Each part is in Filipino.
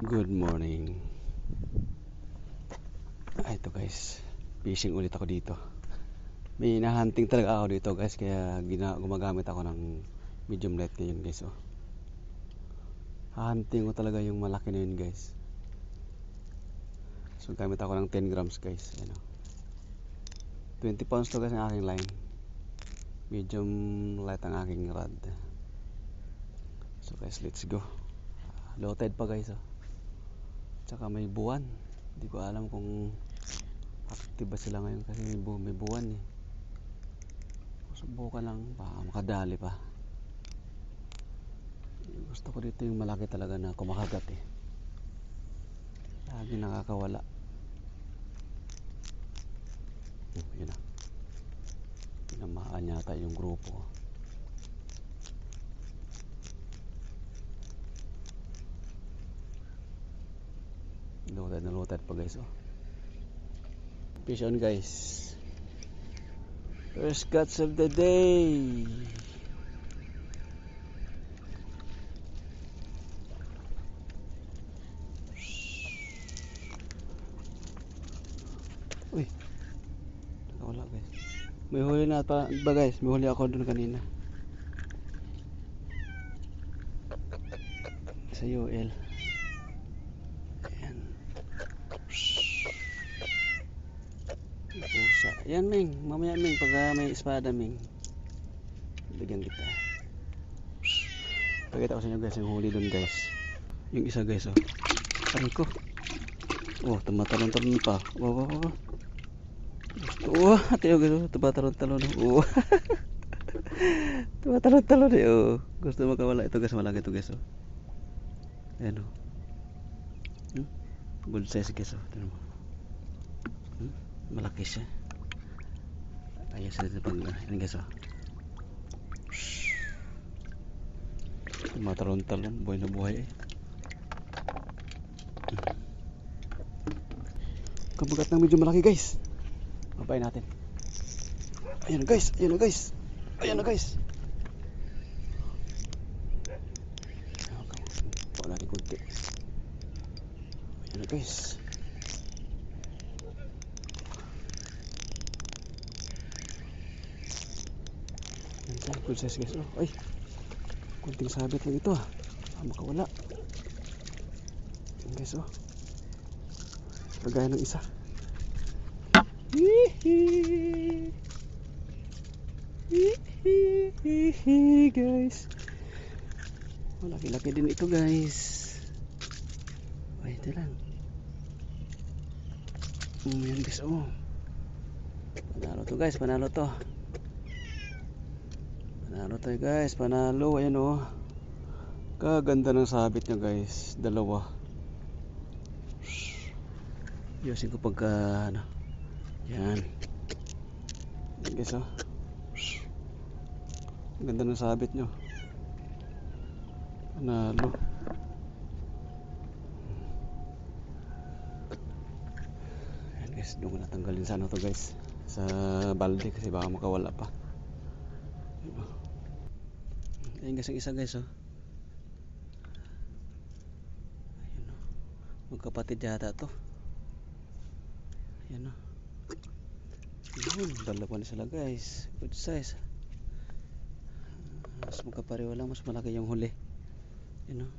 Good morning. Ito guys, fishing ulit ako dito. May hinahunting talaga ako dito guys, kaya gumagamit ako ng medium light ngayon guys. Oh. Hahunting ko talaga yung malaki na yun guys. So gamit ako ng 10 grams guys. Ayan, oh. 20 pounds to guys ang aking line. Medium light ang aking rod. So guys, let's go. Low tide pa guys. Oh. Tsaka may buwan. Hindi ko alam kung active ba sila ngayon kasi may buwan eh. Subukan lang, baka makadali pa. Gusto ko dito yung malaki talaga na kumakagat eh. Lagi nakakawala. Yun na. Tinamaan yata yung grupo. Loaded pa guys. Oh. Fish on guys. First catch of the day. Uy, nakawala guys. May huli na pa ba guys? May huli ako dun kanina sa UL. Ayan. Pusa. Yan Ming, mamaya Ming, pag may espada Ming, bigyan kita. Pakita ko sa inyo guys yung huli dun guys. Yung isa guys oh. Aray ko. Oh, tumatalon-talon pa. Wow. Oh, ate guys oh, tumatalon-talon. Oh. Tumatalon-talon eh oh. Gusto makawala ito guys, malaki ito guys oh. Ayan oh. Good size guys oh. Tignan mo. Malaki siya. Ayos na ito pag yan guys oh. Tumatalon-talon, buhay na buhay eh. Kabagat ng medyo malaki guys. Mabayin natin. Ayan na guys, ayan na guys. Ayan na guys. Okay, puwa natin kunti. Ayan na guys. Ayan, good size guys. Oh, ay, kunting sabit lang ito ah. Makawala. Ayan guys oh. Pagaya ng isa. Guys, malaki-laki din ito guys. Ay, ito lang. Yan guys oh. Panalo to guys, panalo to. Panalo to guys, panalo. Ayan oh. Kaganda ng sabit niya guys. Dalawa. Yosin ko pagka ano. Yan. Yan guys oh. Ganda ng sabit nyo. Panalo. Yan guys, doon ko natanggalin sa ano to guys, sa balde kasi baka makawala pa. Ayan guys ang isa guys oh. Ayun oh. Magkapatid yata to. Ayan o. Dalawa na sila guys. Good size. Mas magkapareho lang. Mas malaki yung huli. Ayan o.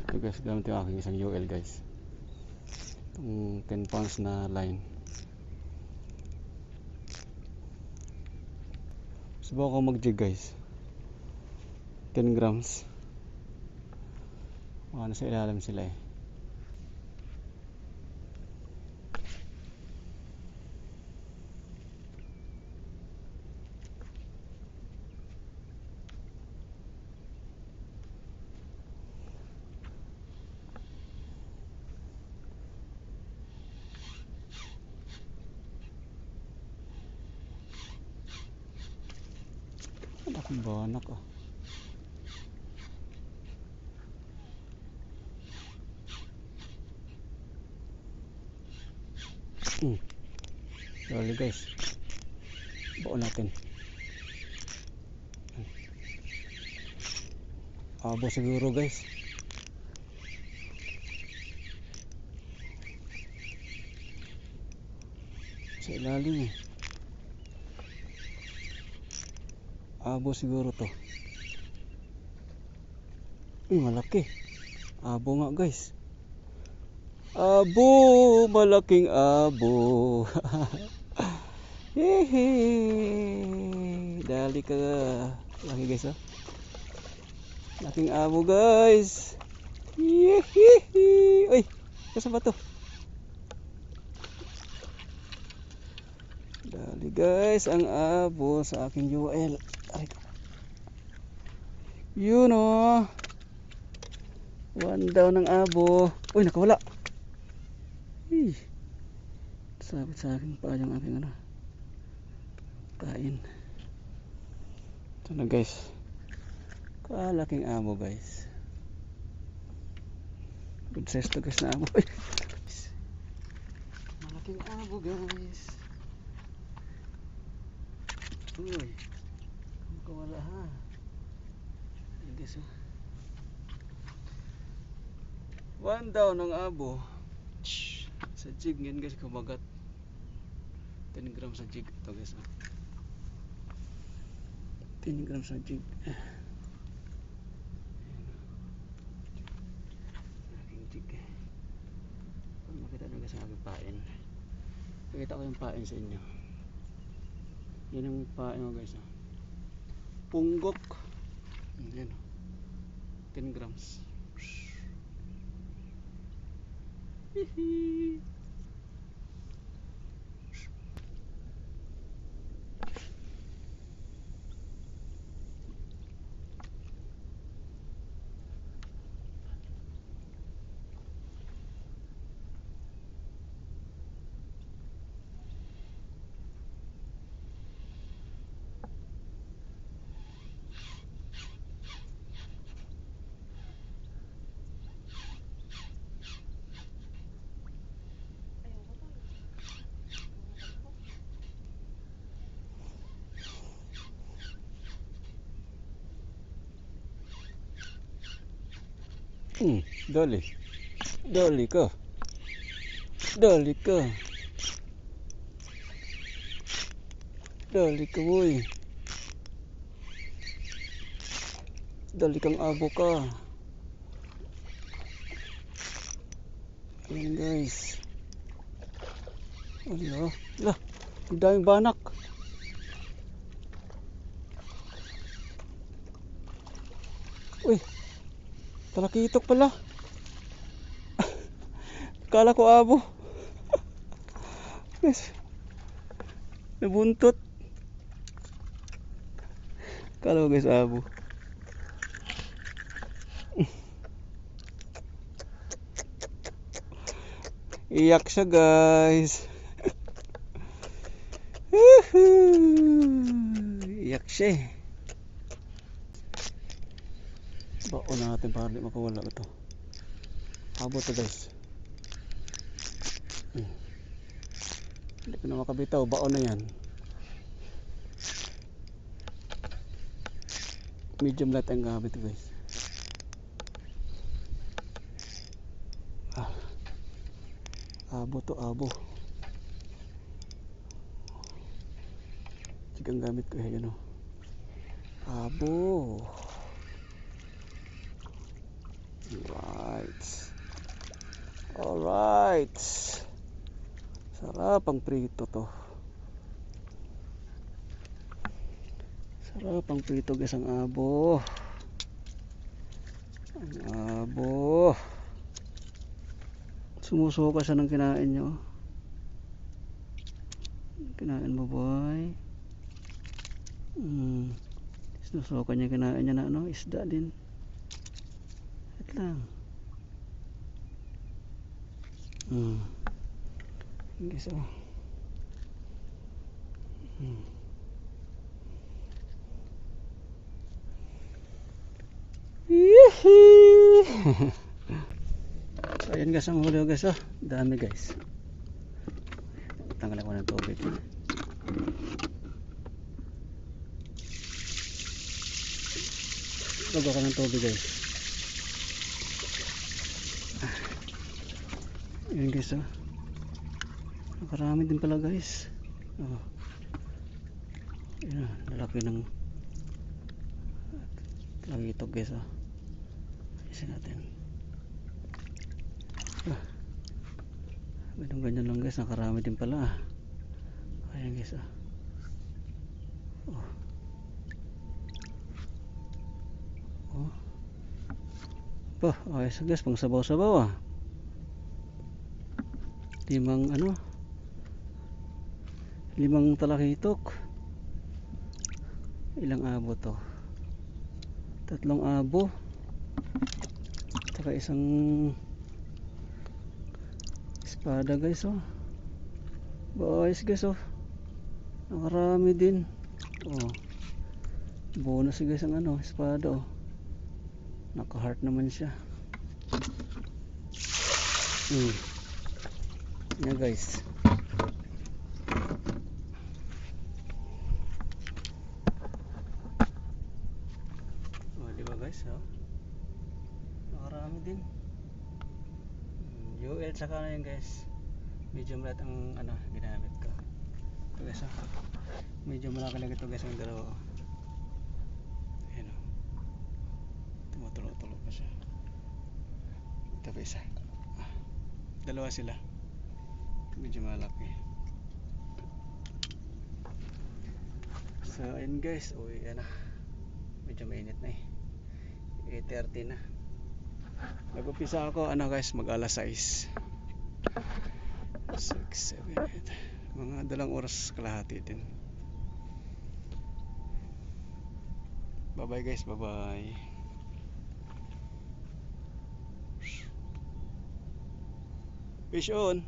Ito guys, gamit yung aking isang UL guys. Itong 10 pounds na line. Subukan ko mag-jig guys. 10 grams. Nasa ilalim sila eh. Ang banak oh. Sorry guys. Baon natin. Abo siguro guys. Sa ilalim eh. Abo siguro to. Malaki. Abo nga guys. Abo, malaking abo. Hehe. Dali ka. Laki guys oh. Laking abo guys. Yehihi. Uy, kasama to. Dali guys, ang abo sa aking UL. Yun oh. One down ng abo. Uy, nakawala. Sabit sa aking paa yung aking ano, kain. Ito na guys. Kalaking abo guys. Good size to guys na abo. Uy, malaking abo guys. Uy, nakawala ha. Ayan guys oh. One down ng abo. Sa jig yan guys, kumagat 10 grams sa jig ito guys 10 grams sa jig. Aking jig. Kung makita nyo guys ang aking pain, pakita ko yung pain sa inyo. Yan ang pain mo guys punggok. Yan 10 grams. Hihi. Dali. Dali ka. Dali ka. Dali ka boy. Dali kang abo ka. Ayan guys. Ala. Ala. Ang daming banak. Uy. Talakitok pala. Kala ko abo. Yes. Nabuntot. Kala ko guys abo. Iyak siya guys. Iyak siya eh. Baon natin para di makawala ito. Abo to guys. Hindi ko na makabitaw. Baon na yan. Medium light ang gamit guys. Abo to abo. Sige ang gamit ko yan o. Abo. Alright. Sarap ang prito to. Sarap ang prito guys ang abo. Ang abo. Sumusuka siya ng kinain nyo. Kinain mo boy. Sinusuka niya kinain niya na ano, isda din. Wait lang. Guys oh. So ayan guys ang huli guys oh. Dami guys. Tanggalin ko ng tubig. Lagyan ko ng tubig guys. Ayan guys oh. Nakarami din pala guys. Oh, yun, lalaki ng lagi ito guys. Oh, isin natin. Ganyan lang guys, nakarami din pala. Ayan guys. Oh. Oh. Oh, ayos guys, pang sabaw-sabaw ah. Limang talakitok. Ilang abo to? 3 abo. Saka isang espada guys oh. Ayos guys oh. Nakarami din. Oh. Bonus guys ang espada oh. Naka-heart naman siya. Yan guys. Oh, di ba guys oh? Nakarami din. UL saka na yun guys. Medium light ang ginamit ko. Ito guys oh. Medyo malaki lang ito guys ang dalawa oh. Ayan oh. Tumutulo-tulo pa siya. Ito pa isa. Dalawa sila. Medyo malaki. So ayun guys. Uy yan na. Medyo mainit na eh. 8:30 na. Nag-upisa ako guys mag alas 6. 6, 7, 8. Mga 2 oras kalahati din. Bye bye guys. Bye bye. Fish on.